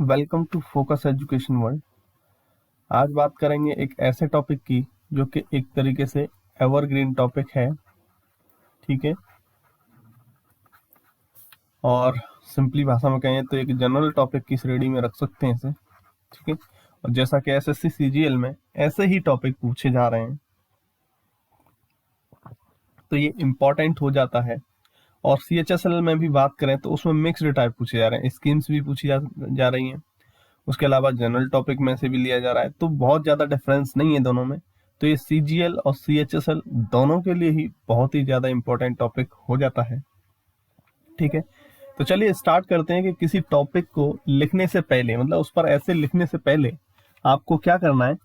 Welcome to Focus Education World. आज बात करेंगे एक ऐसे टॉपिक की जो कि एक तरीके से एवरग्रीन टॉपिक है, ठीक है। और सिंपली भाषा में कहें तो एक जनरल टॉपिक की श्रेणी में रख सकते हैं इसे, ठीक है। और जैसा कि एसएससी सीजीएल में ऐसे ही टॉपिक पूछे जा रहे हैं तो ये इम्पोर्टेंट हो जाता है। और सीएचएसएल में भी बात करें तो उसमें मिक्स्ड टाइप पूछे जा रहे हैं, स्कीम्स भी पूछी जा रही हैं, उसके अलावा जनरल टॉपिक में से भी लिया जा रहा है, तो बहुत ज़्यादा डिफरेंस नहीं है दोनों में। तो ये सीजीएल और सीएचएसएल दोनों के लिए ही बहुत ही ज़्यादा इंपॉर्टेंट टॉपिक हो जाता है, ठीक है। तो चलिए स्टार्ट करते हैं कि किसी टॉपिक को लिखने से पहले, मतलब उस पर ऐसे लिखने से पहले आपको क्या करना है।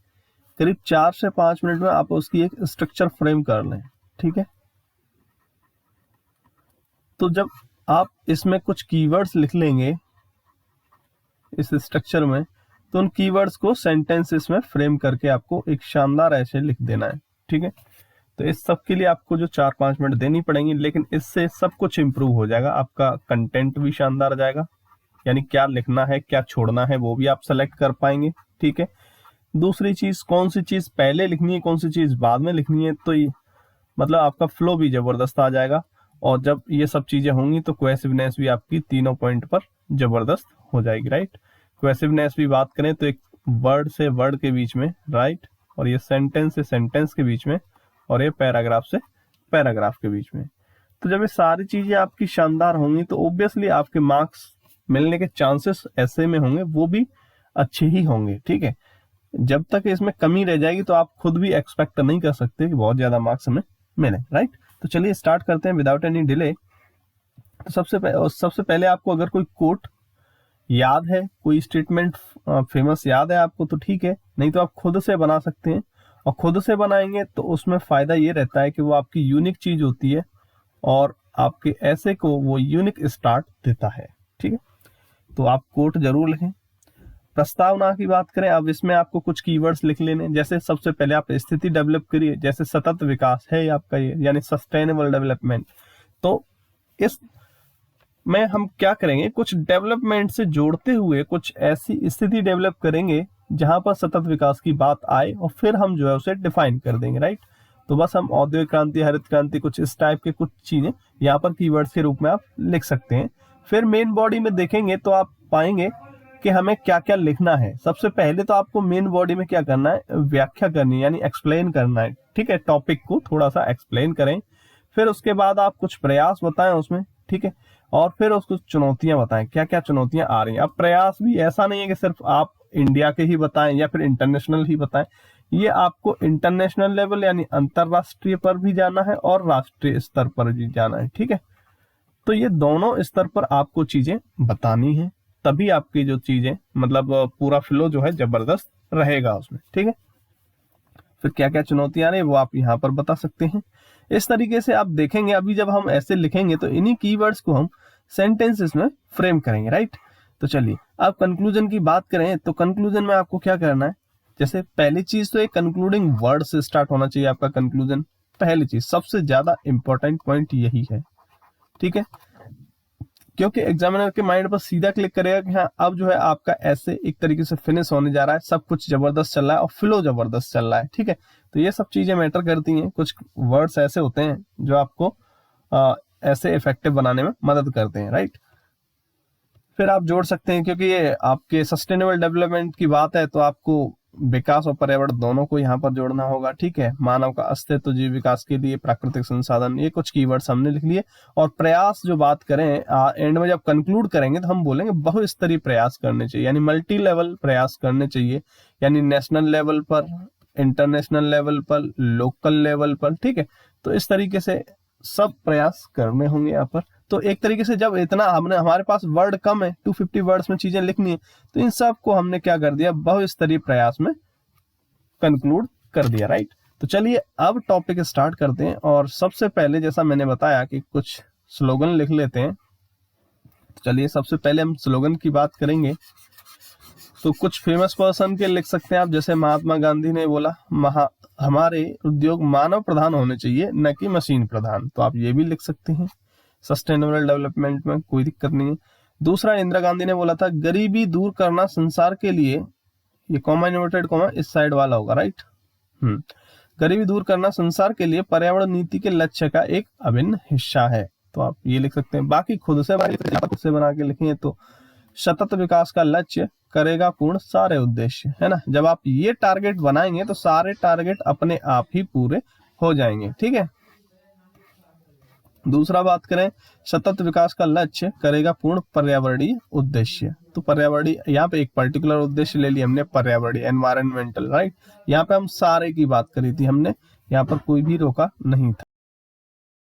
करीब 4 से 5 मिनट में आप उसकी एक स्ट्रक्चर फ्रेम कर लें, ठीक है। तो जब आप इसमें कुछ कीवर्ड्स लिख लेंगे इस स्ट्रक्चर में, तो उन कीवर्ड्स को सेंटेंसेस में फ्रेम करके आपको एक शानदार ऐसे लिख देना है, ठीक है। तो इस सब के लिए आपको जो 4-5 मिनट देनी पड़ेंगी, लेकिन इससे सब कुछ इंप्रूव हो जाएगा। आपका कंटेंट भी शानदार आ जाएगा, यानी क्या लिखना है क्या छोड़ना है वो भी आप सेलेक्ट कर पाएंगे, ठीक है। दूसरी चीज, कौन सी चीज पहले लिखनी है कौन सी चीज बाद में लिखनी है, तो मतलब आपका फ्लो भी जबरदस्त आ जाएगा। और जब ये सब चीजें होंगी तो क्वेसिवनेस भी आपकी तीनों पॉइंट पर जबरदस्त हो जाएगी, राइट। क्वेसिवनेस भी बात करें तो एक वर्ड से वर्ड के बीच में, राइट, और ये सेंटेंस से सेंटेंस के बीच में, और ये पैराग्राफ से पैराग्राफ के बीच में। तो जब ये सारी चीजें आपकी शानदार होंगी तो ऑब्वियसली आपके मार्क्स मिलने के चांसेस ऐसे में होंगे, वो भी अच्छे ही होंगे, ठीक है। जब तक इसमें कमी रह जाएगी तो आप खुद भी एक्सपेक्ट नहीं कर सकते कि बहुत ज्यादा मार्क्स हमें मिले, राइट। तो चलिए स्टार्ट करते हैं विदाउट एनी डिले। तो सबसे पहले आपको अगर कोई कोट याद है, कोई स्टेटमेंट फेमस याद है आपको तो ठीक है, नहीं तो आप खुद से बना सकते हैं। और खुद से बनाएंगे तो उसमें फायदा ये रहता है कि वो आपकी यूनिक चीज होती है और आपके ऐसे को वो यूनिक स्टार्ट देता है, ठीक है। तो आप कोट जरूर लिखें। प्रस्तावना की बात करें, अब इसमें आपको कुछ कीवर्ड्स लिख लेने, जैसे सबसे पहले आप स्थिति डेवलप करिए, जैसे सतत विकास है आपका ये, यानी सस्टेनेबल डेवलपमेंट। तो इस में हम क्या करेंगे, कुछ डेवलपमेंट से जोड़ते हुए कुछ ऐसी स्थिति डेवलप करेंगे जहां पर सतत विकास की बात आए, और फिर हम जो है उसे डिफाइन कर देंगे, राइट। तो बस हम औद्योगिक क्रांति, हरित क्रांति, कुछ इस टाइप के कुछ चीजें यहाँ पर कीवर्ड्स के रूप में आप लिख सकते हैं। फिर मेन बॉडी में देखेंगे तो आप पाएंगे कि हमें क्या क्या लिखना है। सबसे पहले तो आपको मेन बॉडी में क्या करना है, व्याख्या करनी, यानी एक्सप्लेन करना है, ठीक है। टॉपिक को थोड़ा सा एक्सप्लेन करें, फिर उसके बाद आप कुछ प्रयास बताएं उसमें, ठीक है। और फिर उसको चुनौतियां बताएं, क्या क्या चुनौतियां आ रही हैं। अब प्रयास भी ऐसा नहीं है कि सिर्फ आप इंडिया के ही बताएं या फिर इंटरनेशनल ही बताएं, ये आपको इंटरनेशनल लेवल यानी अंतरराष्ट्रीय पर भी जाना है और राष्ट्रीय स्तर पर भी जाना है, ठीक है। तो ये दोनों स्तर पर आपको चीजें बतानी है, तभी आपकी जो चीजें मतलब पूरा फ्लो जो है जबरदस्त रहेगा उसमें, ठीक है। फिर क्या क्या चुनौतियां आ रही है वो आप यहाँ पर बता सकते हैं। इस तरीके से आप देखेंगे, अभी जब हम ऐसे लिखेंगे तो इन्हीं कीवर्ड्स को हम सेंटेंसेस में फ्रेम करेंगे, राइट। तो चलिए अब कंक्लूजन की बात करें तो कंक्लूजन में आपको क्या करना है, जैसे पहली चीज तो एक कंक्लूडिंग वर्ड से स्टार्ट होना चाहिए आपका कंक्लूजन। पहली चीज, सबसे ज्यादा इंपॉर्टेंट पॉइंट यही है, ठीक है, क्योंकि एग्जामिनर के माइंड पर सीधा क्लिक करेगा कि हाँ अब जो है आपका ऐसे एक तरीके से फिनिश होने जा रहा है, सब कुछ जबरदस्त चल रहा है और फ्लो जबरदस्त चल रहा है, ठीक है। तो ये सब चीजें मैटर करती हैं। कुछ वर्ड्स ऐसे होते हैं जो आपको ऐसे इफेक्टिव बनाने में मदद करते हैं, राइट। फिर आप जोड़ सकते हैं, क्योंकि ये आपके सस्टेनेबल डेवलपमेंट की बात है तो आपको विकास और पर्यावरण दोनों को यहाँ पर जोड़ना होगा, ठीक है। मानव का अस्तित्व, जीव विकास के लिए प्राकृतिक संसाधन, ये कुछ कीवर्ड्स हमने लिख लिए। और प्रयास जो बात करें एंड में जब कंक्लूड करेंगे तो हम बोलेंगे बहुस्तरीय प्रयास करने चाहिए, यानी मल्टी लेवल प्रयास करने चाहिए, यानी नेशनल लेवल पर, इंटरनेशनल लेवल पर, लोकल लेवल पर, ठीक है। तो इस तरीके से सब प्रयास करने होंगे यहाँ पर। तो एक तरीके से जब इतना हमारे पास वर्ड कम है, 250 वर्ड्स में चीजें लिखनी है, तो इन सब को हमने क्या कर दिया, बहुस्तरीय प्रयास में कंक्लूड कर दिया, राइट। तो चलिए अब टॉपिक स्टार्ट करते हैं। और सबसे पहले जैसा मैंने बताया कि कुछ स्लोगन लिख लेते हैं, तो चलिए सबसे पहले हम स्लोगन की बात करेंगे। तो कुछ फेमस पर्सन के लिख सकते हैं आप, जैसे महात्मा गांधी ने बोला हमारे उद्योग मानव प्रधान होने चाहिए न कि मशीन प्रधान, तो आप ये भी लिख सकते हैं। सस्टेनेबल डेवलपमेंट में कोई दिक्कत नहीं है। दूसरा इंदिरा गांधी ने बोला था गरीबी दूर करना संसार के लिए, ये कॉमा इन्वर्टेड कॉमा इस साइड वाला होगा, राइट। गरीबी दूर करना संसार के लिए पर्यावरण नीति के लक्ष्य का एक अभिन्न हिस्सा है। तो आप ये लिख सकते हैं, बाकी खुद से बना के लिखें तो सतत विकास का लक्ष्य करेगा पूर्ण सारे उद्देश्य, है ना। जब आप ये टारगेट बनाएंगे तो सारे टारगेट अपने आप ही पूरे हो जाएंगे, ठीक है। दूसरा बात करें, सतत विकास का लक्ष्य करेगा पूर्ण पर्यावरणीय उद्देश्य। तो पर्यावरणीय, यहाँ पे एक पर्टिकुलर उद्देश्य ले लिया हमने, पर्यावरणीय, एनवायरमेंटल, राइट। यहाँ पे हम सारे की बात करी थी हमने, यहाँ पर कोई भी रोका नहीं था।